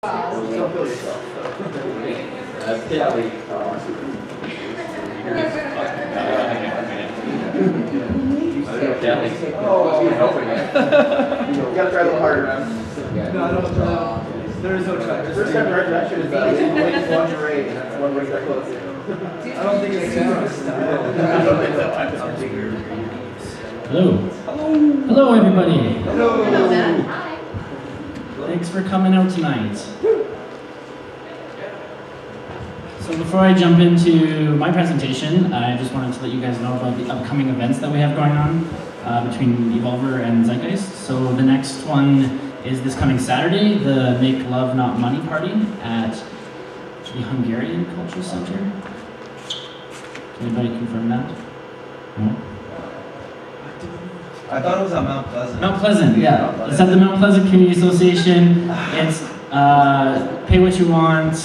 Don't kill yourself. Oh, he's helping it. You gotta try a little harder, man. No, I don't. There is no try. First time resurrection is ladies lingerie, and that's one way that close. I don't think it's counts. Hello. Hello, everybody. Hello. Thanks for coming out tonight. So before I jump into my presentation, I just wanted to let you guys know about the upcoming events that we have going on between Evolver and Zeitgeist. So the next one is this coming Saturday, the Make Love Not Money party at the Hungarian Cultural Center. Can anybody confirm that? No? I thought it was at Mount Pleasant. Mount Pleasant, yeah. It's at the Mount Pleasant Community Association. It's pay what you want,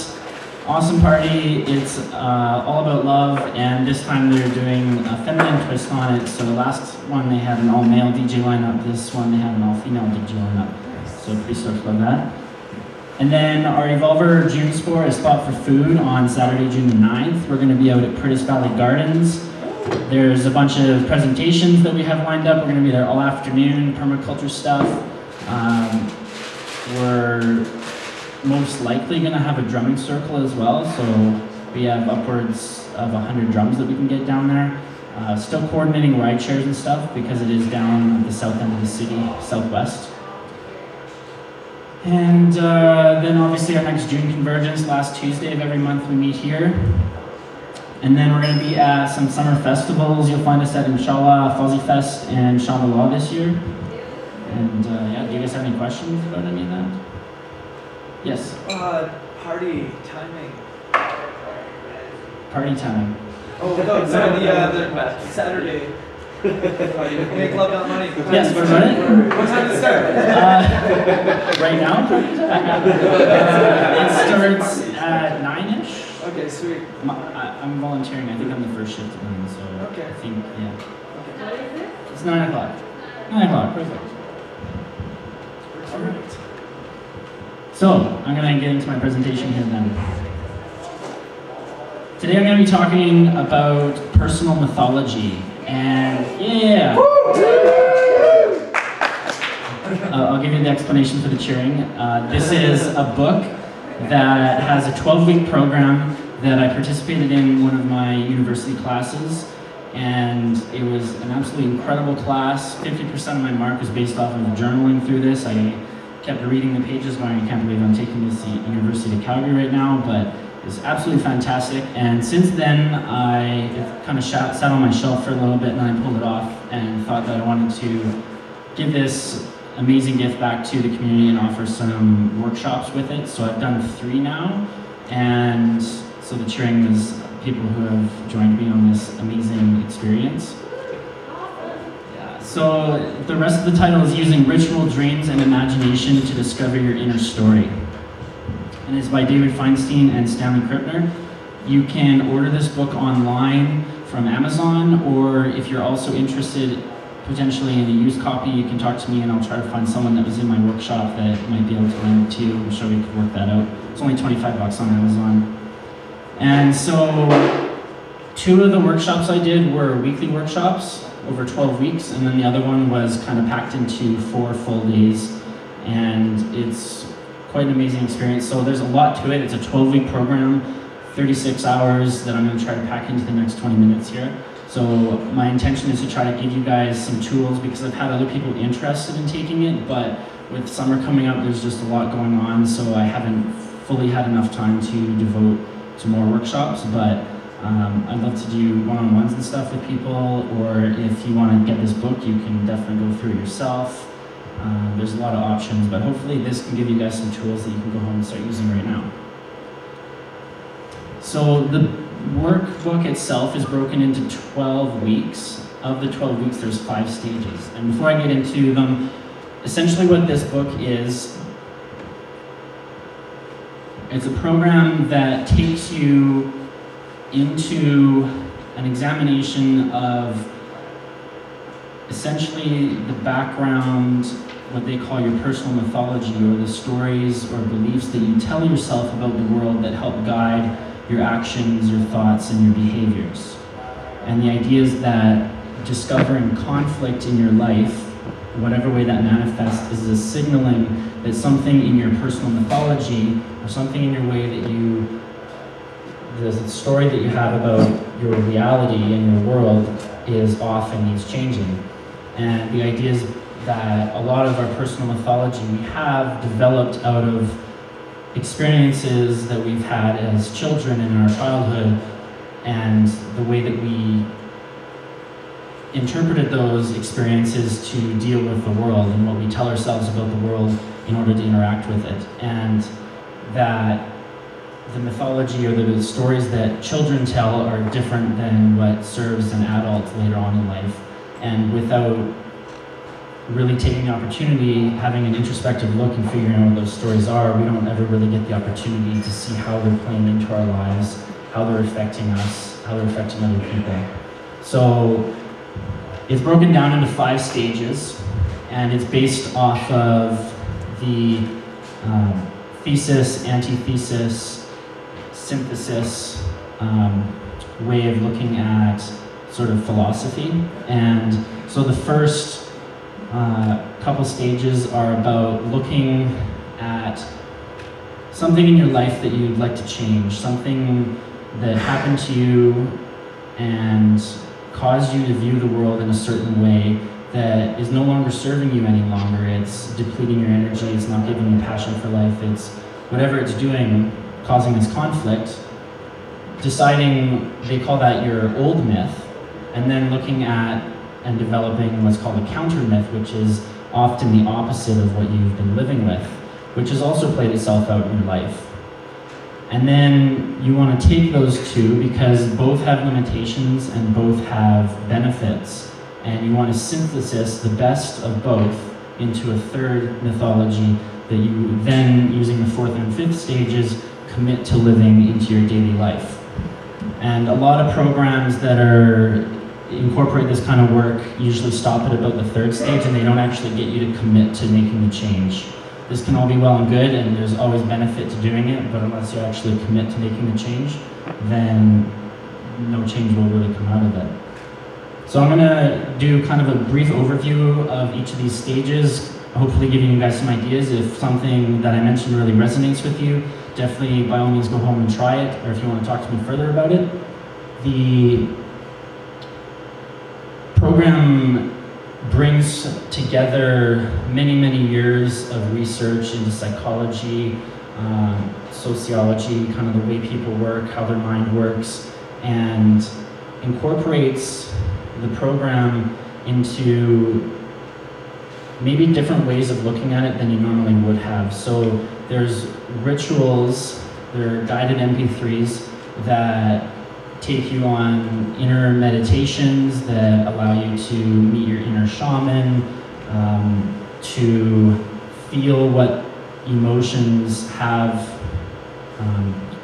awesome party. It's all about love, and this time they're doing a feminine twist on it. So the last one they had an all-male DJ lineup. This one they have an all-female DJ lineup. So pretty stoked about that. And then our Evolver June Sport is Spot for Food on Saturday, June the 9th. We're going to be out at Curtis Valley Gardens. There's a bunch of presentations that we have lined up. We're going to be there all afternoon, permaculture stuff. We're most likely going to have a drumming circle as well, so we have upwards of 100 drums that we can get down there. Still coordinating ride shares and stuff because it is down at the south end of the city, southwest. And then obviously our next June Convergence, last Tuesday of every month we meet here. And then we're going to be at some summer festivals. You'll find us at Inshallah, Fuzzy Fest, and Shambhala this year. And yeah, do you guys have any questions about any of that? Yes? Party timing. Party time. Oh, no, the Saturday. Make Love Not Money. Yes, what about it? What time does it start? Right now? It starts at 9-ish. Okay, sweet. I'm volunteering. I think I'm the first shift at 9, so Okay. I think, yeah. Okay. It's 9 o'clock. 9 o'clock, perfect. All right. So, I'm going to get into my presentation here then. Today I'm going to be talking about personal mythology. And yeah! I'll give you the explanation for the cheering. This is a book that has a 12-week program that I participated in one of my university classes, and it was an absolutely incredible class. 50% of my mark was based off of journaling through this. I kept reading the pages going, I can't believe I'm taking this to University of Calgary right now, but it's absolutely fantastic. And since then, it kind of sat on my shelf for a little bit, and then I pulled it off and thought that I wanted to give this amazing gift back to the community and offer some workshops with it. So I've done 3 now, and so the cheering is people who have joined me on this amazing experience. Yeah. So the rest of the title is Using Ritual, Dreams, and Imagination to Discover Your Inner Story. And it's by David Feinstein and Stanley Krippner. You can order this book online from Amazon, or if you're also interested potentially in a used copy, you can talk to me and I'll try to find someone that was in my workshop that might be able to lend it to you. I'm sure we could work that out. It's only $25 on Amazon. And so 2 of the workshops I did were weekly workshops over 12 weeks, and then the other one was kind of packed into 4 full days. And it's quite an amazing experience. So there's a lot to it. It's a 12-week program, 36 hours that I'm going to try to pack into the next 20 minutes here. So my intention is to try to give you guys some tools because I've had other people interested in taking it, but with summer coming up, there's just a lot going on, so I haven't fully had enough time to devote to more workshops, but I'd love to do one-on-ones and stuff with people, or if you want to get this book, you can definitely go through it yourself. There's a lot of options, but hopefully this can give you guys some tools that you can go home and start using right now. So the workbook itself is broken into 12 weeks. Of the 12 weeks, there's 5 stages. And before I get into them, essentially what this book is, it's a program that takes you into an examination of essentially the background what they call your personal mythology, or the stories or beliefs that you tell yourself about the world that help guide your actions, your thoughts, and your behaviors. And the idea is that discovering conflict in your life, whatever way that manifests, is a signaling that something in your personal mythology, or something in your way that you, the story that you have about your reality and your world is off and needs changing. And the idea is that a lot of our personal mythology we have developed out of experiences that we've had as children in our childhood, and the way that we interpreted those experiences to deal with the world, and what we tell ourselves about the world in order to interact with it. And that the mythology or the stories that children tell are different than what serves an adult later on in life. And without really taking the opportunity, having an introspective look and figuring out what those stories are, we don't ever really get the opportunity to see how they're playing into our lives, how they're affecting us, how they're affecting other people. So it's broken down into 5 stages, and it's based off of the thesis, antithesis, synthesis way of looking at sort of philosophy. And so the first couple stages are about looking at something in your life that you'd like to change, something that happened to you and caused you to view the world in a certain way that is no longer serving you any longer. It's depleting your energy, it's not giving you passion for life, it's whatever it's doing, causing this conflict. Deciding, they call that your old myth, and then looking at and developing what's called a counter myth, which is often the opposite of what you've been living with, which has also played itself out in your life. And then you want to take those two, because both have limitations and both have benefits, and you want to synthesize the best of both into a third mythology that you then, using the 4th and 5th stages, commit to living into your daily life. And a lot of programs that incorporate this kind of work usually stop at about the 3rd stage, and they don't actually get you to commit to making the change. This can all be well and good, and there's always benefit to doing it, but unless you actually commit to making the change, then no change will really come out of it. So I'm gonna do kind of a brief overview of each of these stages, hopefully giving you guys some ideas. If something that I mentioned really resonates with you, definitely by all means go home and try it, or if you want to talk to me further about it. The program brings together many, many years of research into psychology, sociology, kind of the way people work, how their mind works, and incorporates the program into maybe different ways of looking at it than you normally would have. So there's rituals, there are guided MP3s that take you on inner meditations that allow you to meet your inner shaman, to feel what emotions have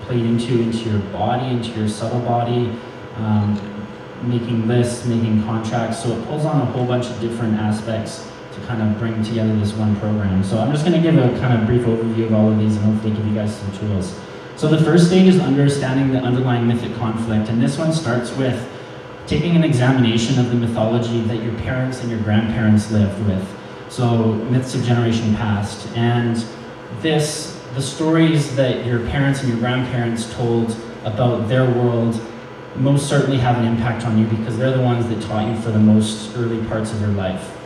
played into your body, into your subtle body, making lists, making contracts. So it pulls on a whole bunch of different aspects to kind of bring together this one program. So I'm just going to give a kind of brief overview of all of these and hopefully give you guys some tools. So the first stage is understanding the underlying mythic conflict, and this one starts with taking an examination of the mythology that your parents and your grandparents lived with. So myths of generation past. And the stories that your parents and your grandparents told about their world most certainly have an impact on you, because they're the ones that taught you for the most early parts of your life.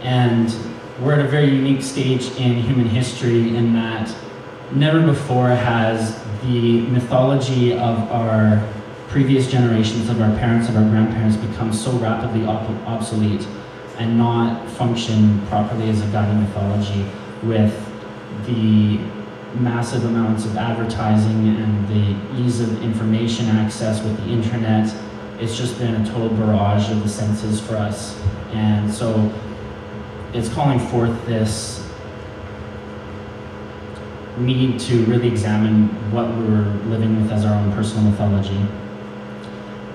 And we're at a very unique stage in human history in that never before has the mythology of our previous generations, of our parents, of our grandparents, become so rapidly obsolete and not function properly as a guiding mythology, with the massive amounts of advertising and the ease of information access with the internet. It's just been a total barrage of the senses for us. And so it's calling forth this need to really examine what we're living with as our own personal mythology.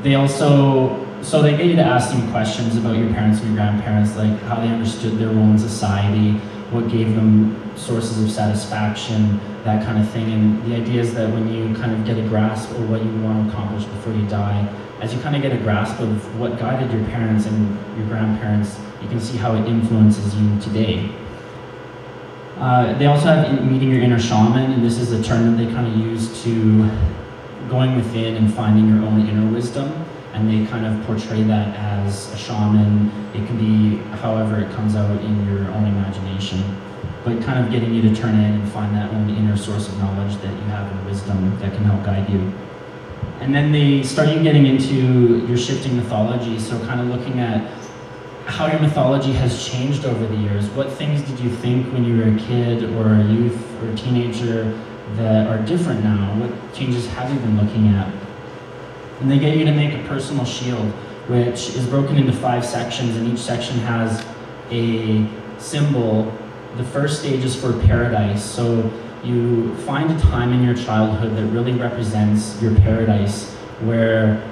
They get you to ask them questions about your parents and your grandparents, like how they understood their role in society, what gave them sources of satisfaction, that kind of thing. And the idea is that when you kind of get a grasp of what you want to accomplish before you die, as you kind of get a grasp of what guided your parents and your grandparents, you can see how it influences you today. They also have meeting your inner shaman, and this is a term that they kind of use to going within and finding your own inner wisdom, and they kind of portray that as a shaman. It can be however it comes out in your own imagination, but kind of getting you to turn in and find that own inner source of knowledge that you have and wisdom that can help guide you. And then they start you getting into your shifting mythology, so kind of looking at how your mythology has changed over the years. What things did you think when you were a kid or a youth or a teenager that are different now? What changes have you been looking at? And they get you to make a personal shield, which is broken into 5 sections, and each section has a symbol. The first stage is for paradise. So you find a time in your childhood that really represents your paradise, where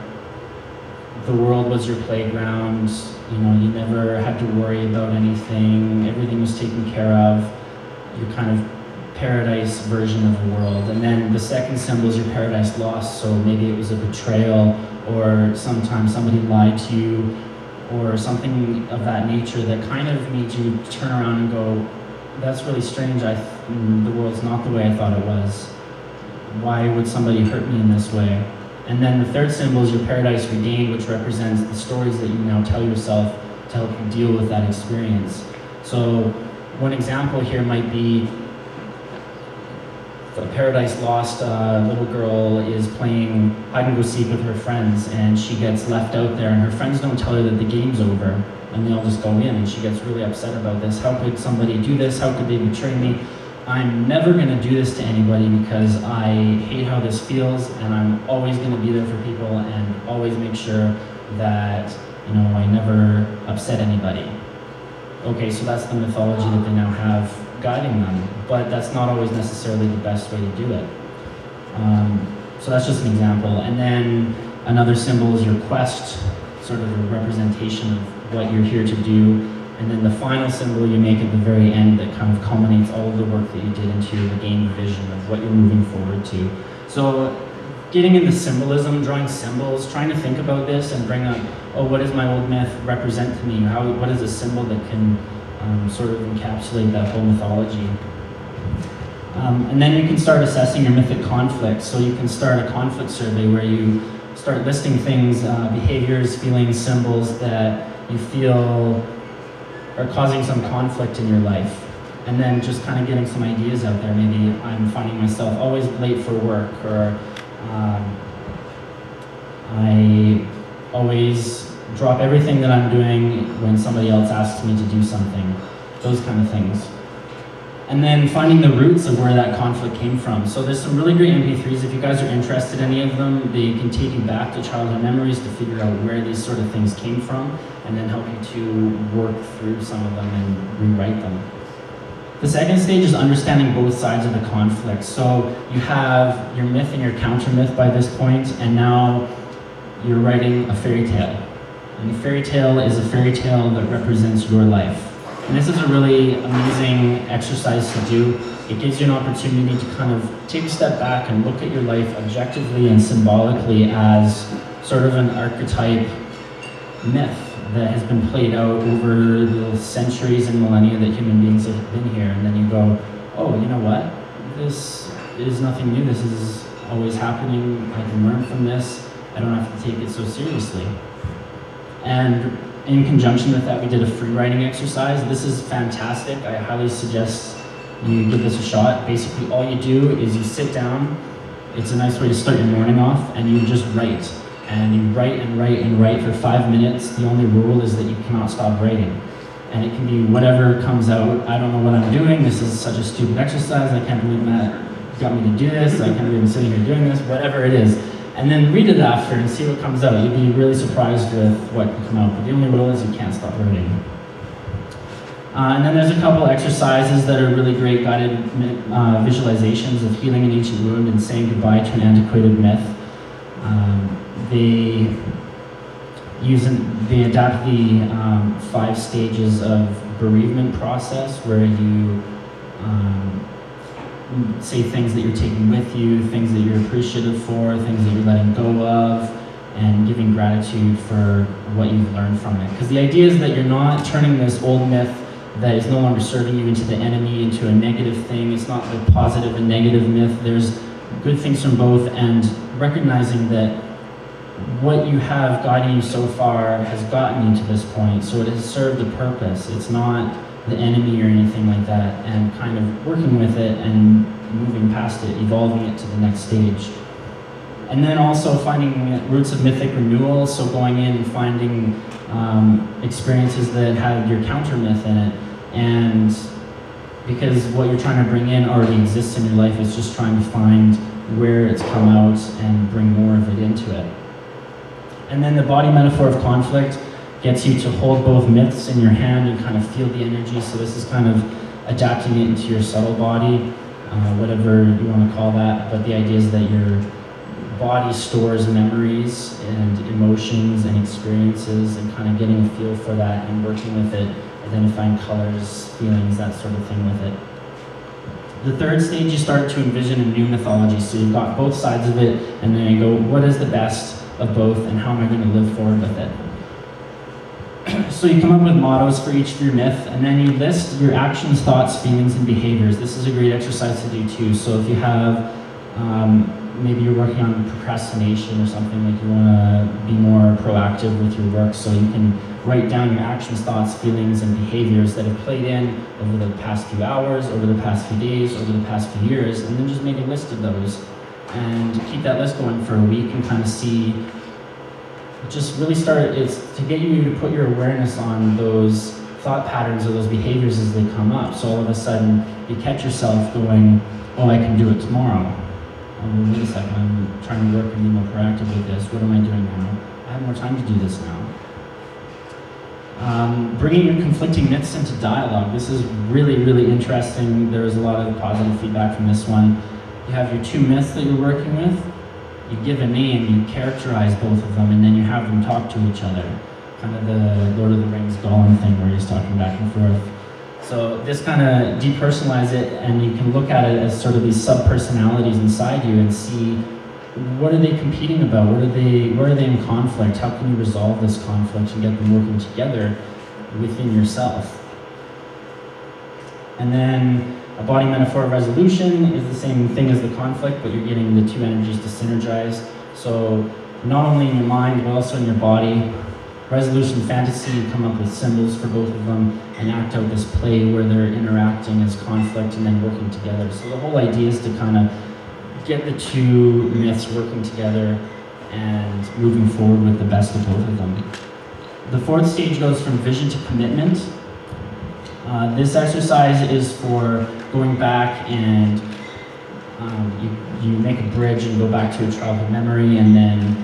the world was your playground. You know, you never had to worry about anything. Everything was taken care of. Your kind of paradise version of the world. And then the second symbol is your paradise lost. So maybe it was a betrayal, or sometimes somebody lied to you, or something of that nature that kind of made you turn around and go, that's really strange. The world's not the way I thought it was. Why would somebody hurt me in this way? And then the third symbol is your paradise regained, which represents the stories that you now tell yourself to help you deal with that experience. So one example here might be a paradise lost little girl is playing hide and go seek with her friends, and she gets left out there, and her friends don't tell her that the game's over, and they all just go in, and she gets really upset about this. How could somebody do this? How could they betray me? I'm never going to do this to anybody because I hate how this feels, and I'm always going to be there for people and always make sure that, you know, I never upset anybody. Okay, so that's the mythology that they now have guiding them, but that's not always necessarily the best way to do it. So that's just an example. And then another symbol is your quest, sort of a representation of what you're here to do. And then the final symbol you make at the very end that kind of culminates all of the work that you did into your game vision of what you're moving forward to. So getting into symbolism, drawing symbols, trying to think about this and bring up, oh, what does my old myth represent to me? What is a symbol that can sort of encapsulate that whole mythology? And then you can start assessing your mythic conflicts. So you can start a conflict survey where you start listing things, behaviors, feelings, symbols that you feel are causing some conflict in your life. And then just kind of getting some ideas out there. Maybe I'm finding myself always late for work, or I always drop everything that I'm doing when somebody else asks me to do something. Those kind of things. And then finding the roots of where that conflict came from. So there's some really great MP3s. If you guys are interested in any of them, they can take you back to childhood memories to figure out where these sort of things came from, and then help you to work through some of them and rewrite them. The second stage is understanding both sides of the conflict. So you have your myth and your counter myth by this point, and now you're writing a fairy tale. And a fairy tale is a fairy tale that represents your life. And this is a really amazing exercise to do. It gives you an opportunity to kind of take a step back and look at your life objectively and symbolically as sort of an archetype myth that has been played out over the centuries and millennia that human beings have been here. And then you go, oh, you know what? This is nothing new. This is always happening. I can learn from this. I don't have to take it so seriously. And in conjunction with that, we did a free writing exercise. This is fantastic. I highly suggest you give this a shot. Basically, all you do is you sit down. It's a nice way to start your morning off, and you just write. And you write and write and write for 5 minutes. The only rule is that you cannot stop writing. And it can be whatever comes out. I don't know what I'm doing. This is such a stupid exercise. I can't believe Matt got me to do this. I can't believe I'm sitting here doing this. Whatever it is. And then read it after and see what comes out. You'll be really surprised with what can come out. But the only rule is you can't stop writing. And then there's a couple exercises that are really great guided visualizations of healing an ancient wound and saying goodbye to an antiquated myth. They they adapt the 5 stages of bereavement process, where you say things that you're taking with you, things that you're appreciative for, things that you're letting go of, and giving gratitude for what you've learned from it. Because the idea is that you're not turning this old myth that is no longer serving you into the enemy, into a negative thing. It's not a positive and negative myth. There's good things from both, and recognizing that what you have guiding you so far has gotten you to this point, so it has served a purpose. It's not the enemy or anything like that, and kind of working with it and moving past it, evolving it to the next stage. And then also finding roots of mythic renewal, so going in and finding experiences that had your counter myth in it, and because what you're trying to bring in already exists in your life, it's just trying to find where it's come out and bring more of it into it. And then the body metaphor of conflict gets you to hold both myths in your hand and kind of feel the energy. So this is kind of adapting it into your subtle body, whatever you want to call that. But the idea is that your body stores memories and emotions and experiences, and kind of getting a feel for that and working with it, identifying colors, feelings, that sort of thing with it. The third stage, you start to envision a new mythology. So you've got both sides of it, and then you go, what is the best of both, and how am I going to live forward with it? So you come up with mottos for each of your myth, and then you list your actions, thoughts, feelings, and behaviors. This is a great exercise to do too. So if you have, maybe you're working on procrastination or something, like you want to be more proactive with your work, so you can write down your actions, thoughts, feelings, and behaviors that have played in over the past few hours, over the past few days, over the past few years, and then just make a list of those. And keep that list going for a week and kind of see, just really start, it's to get you to put your awareness on those thought patterns or those behaviors as they come up. So all of a sudden, you catch yourself going, oh, I can do it tomorrow. Oh, wait a second, I'm trying to work and be more proactive with this. What am I doing now? I have more time to do this now. Bringing your conflicting myths into dialogue. This is really, really interesting. There was a lot of positive feedback from this one. You have your 2 myths that you're working with. You give a name, you characterize both of them, and then you have them talk to each other. Kind of the Lord of the Rings Gollum thing where he's talking back and forth. So this kind of depersonalize it, and you can look at it as sort of these sub-personalities inside you and see, what are they competing about? Where are they in conflict? How can you resolve this conflict and get them working together within yourself? And then a body metaphor of resolution is the same thing as the conflict, but you're getting the 2 energies to synergize. So not only in your mind, but also in your body. Resolution fantasy, you come up with symbols for both of them and act out this play where they're interacting as conflict and then working together. So the whole idea is to kind of get the 2 myths working together and moving forward with the best of both of them. The 4th stage goes from vision to commitment. This exercise is for going back and you make a bridge and go back to a childhood memory, and then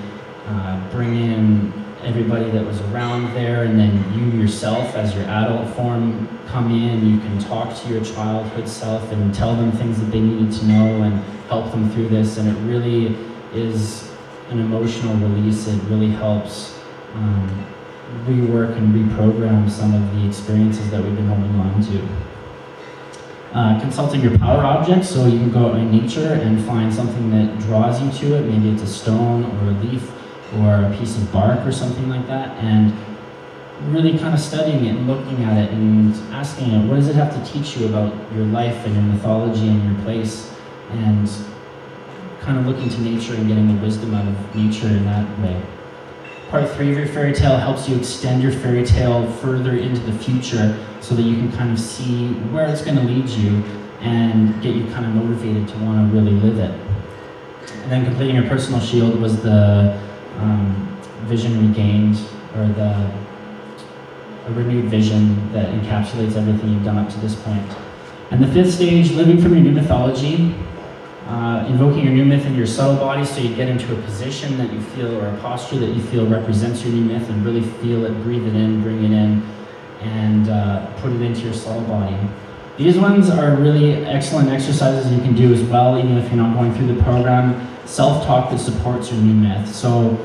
bring in everybody that was around there, and then you yourself as your adult form come in. You can talk to your childhood self and tell them things that they needed to know and help them through this, and it really is an emotional release. It really helps rework and reprogram some of the experiences that we've been holding on to. Consulting your power objects, so you can go out in nature and find something that draws you to it. Maybe it's a stone or a leaf or a piece of bark or something like that, and really kind of studying it and looking at it and asking it, what does it have to teach you about your life and your mythology and your place, and kind of looking to nature and getting the wisdom out of nature in that way. Part 3 of your fairy tale helps you extend your fairy tale further into the future so that you can kind of see where it's going to lead you and get you kind of motivated to want to really live it. And then completing your personal shield was the vision regained, or a renewed vision that encapsulates everything you've done up to this point. And the 5th stage, living from your new mythology. Invoking your new myth in your subtle body, so you get into a position that you feel, or a posture that you feel represents your new myth, and really feel it, breathe it in, bring it in, and put it into your subtle body. These ones are really excellent exercises you can do as well, even if you're not going through the program. Self-talk that supports your new myth. So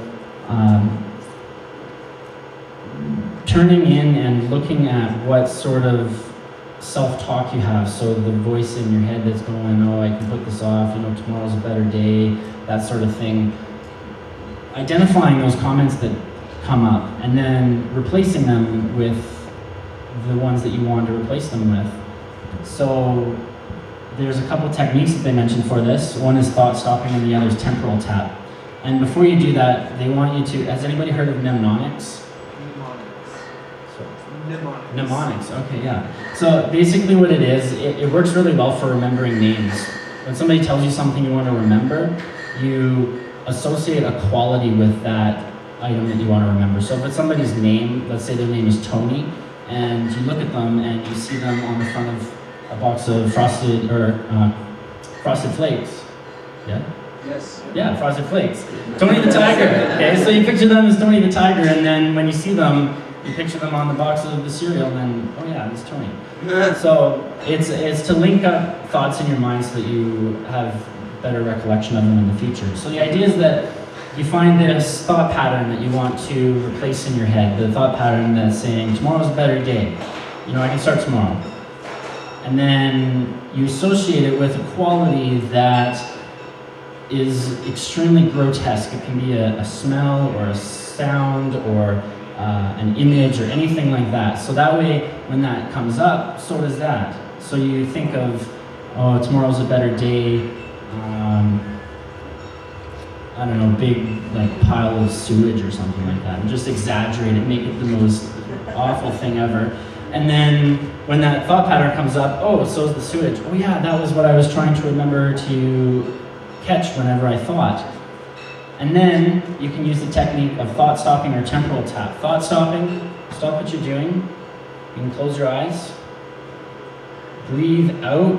turning in and looking at what sort of self-talk you have. So the voice in your head that's going, oh, I can put this off, tomorrow's a better day, that sort of thing. Identifying those comments that come up and then replacing them with the ones that you want to replace them with. So there's a couple techniques that they mentioned for this. One is thought stopping and the other is temporal tap. And before you do that, they want you to, has anybody heard of mnemonics? Mnemonics, okay, yeah. So basically what it is, it works really well for remembering names. When somebody tells you something you want to remember, you associate a quality with that item that you want to remember. So if it's somebody's name, let's say their name is Tony, and you look at them and you see them on the front of a box of frosted flakes. Yeah? Yes. Yeah, Frosted Flakes. Tony the Tiger. Okay, so you picture them as Tony the Tiger, and then when you see them, you picture them on the box of the cereal, and then, oh yeah, it's Tony. So it's to link up thoughts in your mind so that you have better recollection of them in the future. So the idea is that you find this thought pattern that you want to replace in your head, the thought pattern that's saying, tomorrow's a better day. I can start tomorrow. And then you associate it with a quality that is extremely grotesque. It can be a smell or a sound or an image or anything like that. So that way, when that comes up, so does that. So you think of, oh, tomorrow's a better day. I don't know, big pile of sewage or something like that, and just exaggerate it, make it the most awful thing ever. And then when that thought pattern comes up, oh, so is the sewage. Oh yeah, that was what I was trying to remember to catch whenever I thought. And then you can use the technique of thought stopping or temporal tap. Thought stopping, stop what you're doing. You can close your eyes. Breathe out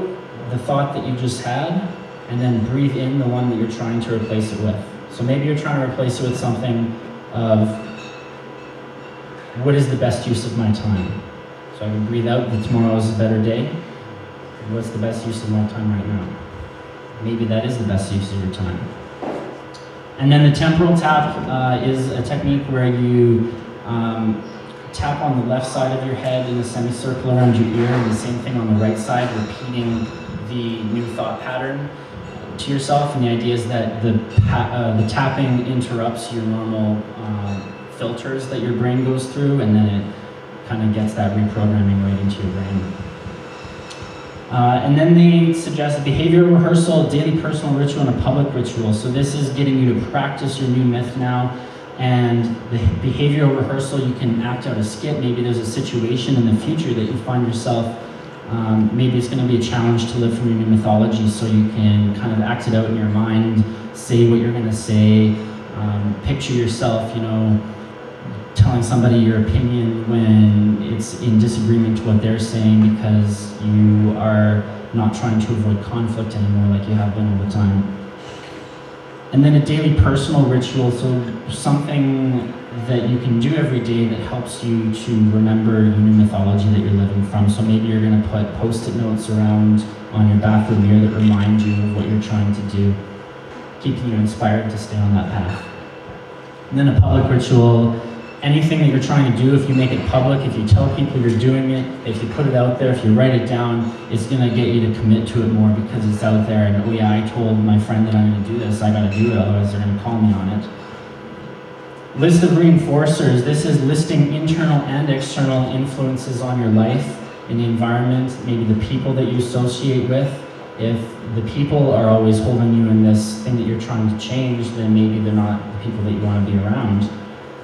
the thought that you just had, and then breathe in the one that you're trying to replace it with. So maybe you're trying to replace it with something of, what is the best use of my time? So I can breathe out that tomorrow is a better day. What's the best use of my time right now? Maybe that is the best use of your time. And then the temporal tap is a technique where you tap on the left side of your head in a semicircle around your ear, and the same thing on the right side, repeating the new thought pattern to yourself. And the idea is that the tapping interrupts your normal filters that your brain goes through, and then it kind of gets that reprogramming right into your brain. And then they suggest a behavioral rehearsal, a daily personal ritual, and a public ritual. So this is getting you to practice your new myth now. And the behavioral rehearsal, you can act out a skit. Maybe there's a situation in the future that you find yourself, maybe it's going to be a challenge to live from your new mythology, so you can kind of act it out in your mind, say what you're going to say, picture yourself, telling somebody your opinion when it's in disagreement to what they're saying, because you are not trying to avoid conflict anymore like you have been all the time. And then a daily personal ritual, so something that you can do every day that helps you to remember your new mythology that you're living from. So maybe you're going to put post-it notes around on your bathroom mirror that remind you of what you're trying to do, keeping you inspired to stay on that path. And then a public ritual, anything that you're trying to do, if you make it public, if you tell people you're doing it, if you put it out there, if you write it down, it's going to get you to commit to it more because it's out there. And, oh yeah, I told my friend that I'm going to do this, I got to do it, otherwise they're going to call me on it. List of reinforcers. This is listing internal and external influences on your life, in the environment, maybe the people that you associate with. If the people are always holding you in this thing that you're trying to change, then maybe they're not the people that you want to be around.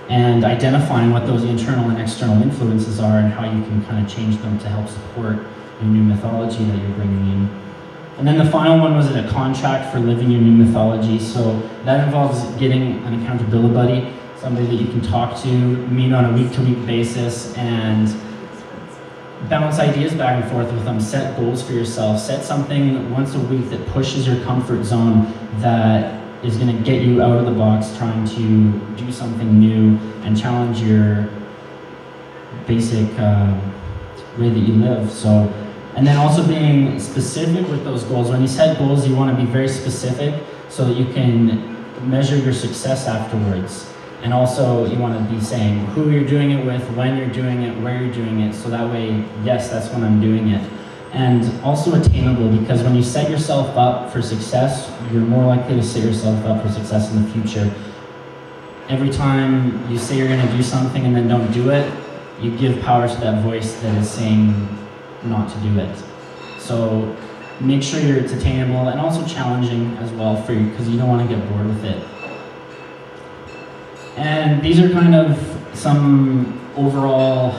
And identifying what those internal and external influences are and how you can kind of change them to help support your new mythology that you're bringing in. And then the final one was a contract for living your new mythology. So that involves getting an accountability buddy, somebody that you can talk to, meet on a week-to-week basis, and bounce ideas back and forth with them. Set goals for yourself. Set something once a week that pushes your comfort zone, that is going to get you out of the box, trying to do something new and challenge your basic way that you live. So, and then also being specific with those goals. When you set goals, you want to be very specific so that you can measure your success afterwards. And also, you want to be saying who you're doing it with, when you're doing it, where you're doing it, so that way, yes, that's when I'm doing it. And also attainable, because when you set yourself up for success, you're more likely to set yourself up for success in the future. Every time you say you're going to do something and then don't do it, you give power to that voice that is saying not to do it. So make sure it's attainable and also challenging as well for you, because you don't want to get bored with it. And these are kind of some overall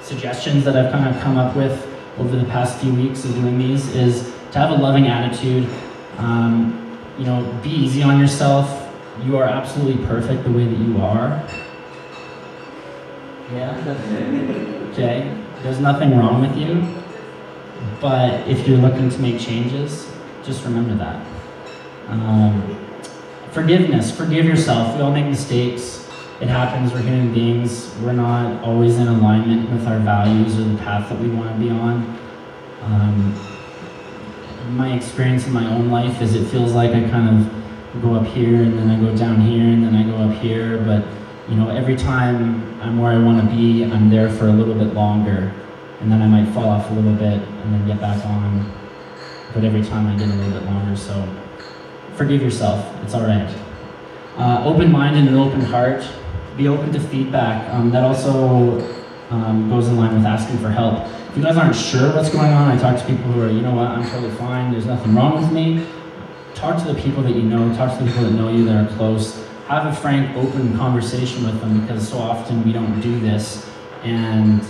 suggestions that I've kind of come up with over the past few weeks of doing these, is to have a loving attitude. Be easy on yourself. You are absolutely perfect the way that you are. Yeah? Okay. There's nothing wrong with you. But if you're looking to make changes, just remember that. Forgiveness. Forgive yourself. We all make mistakes. It happens. We're human beings. We're not always in alignment with our values or the path that we want to be on. My experience in my own life is it feels like I kind of go up here and then I go down here and then I go up here. But every time I'm where I want to be, I'm there for a little bit longer. And then I might fall off a little bit and then get back on. But every time I get a little bit longer, so forgive yourself, it's all right. Open mind and an open heart. Be open to feedback. That also goes in line with asking for help. If you guys aren't sure what's going on, I talk to people who are, you know what, I'm totally fine, there's nothing wrong with me. Talk to the people that you know, talk to the people that know you, that are close. Have a frank, open conversation with them, because so often we don't do this. And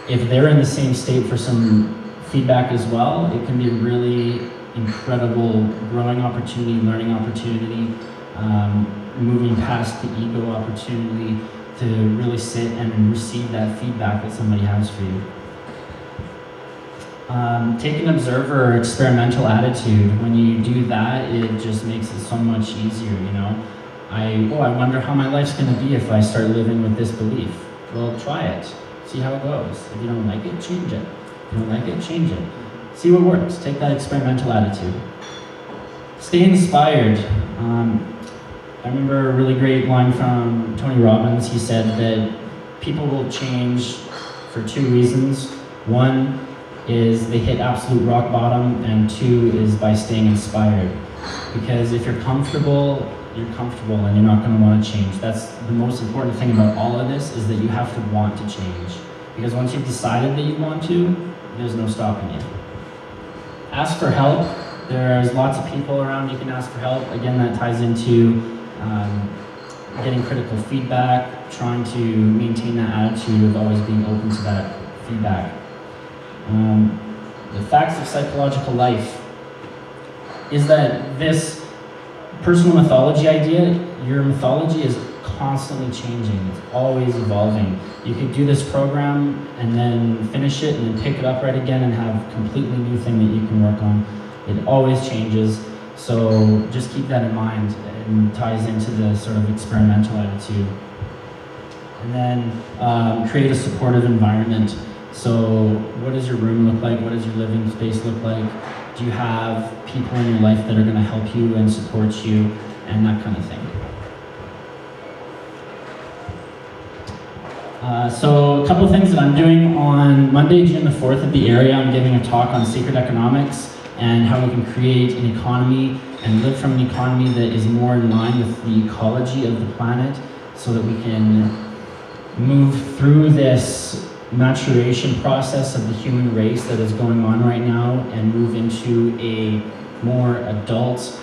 if they're in the same state for some feedback as well, it can be a really incredible growing opportunity, learning opportunity, moving past the ego opportunity to really sit and receive that feedback that somebody has for you. Take an observer or experimental attitude. When you do that, it just makes it so much easier, I wonder how my life's going to be if I start living with this belief. Well, try it. See how it goes. If you don't like it, change it. If you don't like it, change it. See what works. Take that experimental attitude. Stay inspired. I remember a really great line from Tony Robbins. He said that people will change for two reasons. One is they hit absolute rock bottom, and two is by staying inspired. Because if you're comfortable and you're not going to want to change. That's the most important thing about all of this, is that you have to want to change. Because once you've decided that you want to, there's no stopping you. Ask for help. There's lots of people around you can ask for help. Again, that ties into getting critical feedback, trying to maintain that attitude of always being open to that feedback. The facts of psychological life is that this personal mythology idea, your mythology is constantly changing. It's always evolving. You could do this program and then finish it and then pick it up right again and have a completely new thing that you can work on. It always changes. So just keep that in mind, and ties into the sort of experimental attitude. And then create a supportive environment. So what does your room look like? What does your living space look like? Do you have people in your life that are going to help you and support you, and that kind of thing? So a couple of things that I'm doing on Monday, June the 4th at the area. I'm giving a talk on sacred economics and how we can create an economy and live from an economy that is more in line with the ecology of the planet, so that we can move through this maturation process of the human race that is going on right now and move into a more adult,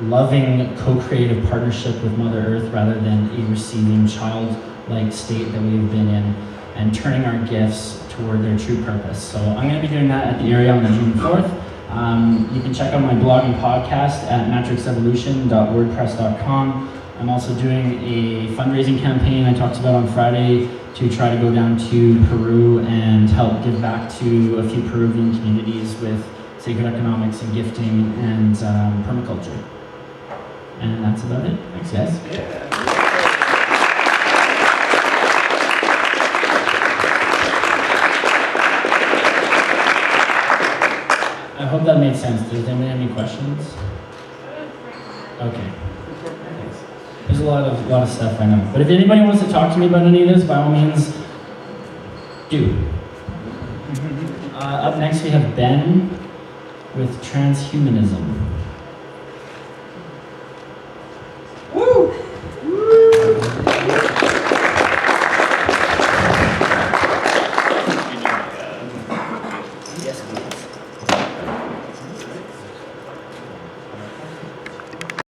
loving, co-creative partnership with Mother Earth, rather than a receiving child-like state that we've been in, and turning our gifts toward their true purpose. So I'm going to be doing that at the area on June 4th. You can check out my blog and podcast at matrixevolution.wordpress.com. I'm also doing a fundraising campaign I talked about on Friday to try to go down to Peru and help give back to a few Peruvian communities with sacred economics and gifting and permaculture. And that's about it. Thanks, guys. Yeah. I hope that made sense. Does anyone have any questions? Okay. Thanks. There's a lot of stuff I know. But if anybody wants to talk to me about any of this, by all means, do. Up next we have Ben with transhumanism.